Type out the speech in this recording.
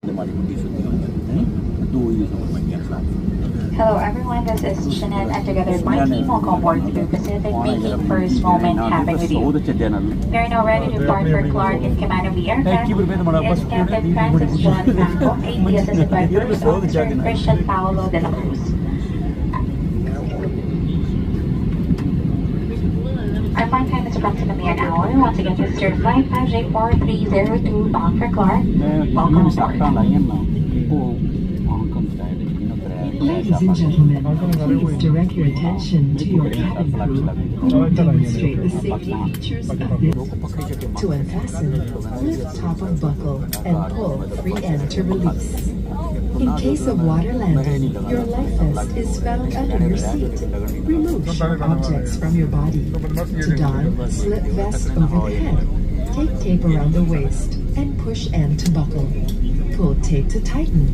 Hello everyone, this is Jeanette and together with my team will come aboard Cebu Pacific, making first moment happen with you. We are now ready to depart for Clark in command of the aircraft. Is Captain Francis John Franco, AT assisted by First Officer Christian Paolo de la Cruz. Our flight time is approximately an hour. Once again, this is your flight 5J4302 bound for Clark. Welcome aboard. Ladies and gentlemen, please direct your attention to your cabin crew who will demonstrate the safety features of this. To unfasten, lift top of buckle and pull free end to release. In case of water landing, your life vest is found under your seat. Remove sharp objects from your body. To don, slip vest over the head. Take tape around the waist and push end to buckle. Pull tape to tighten.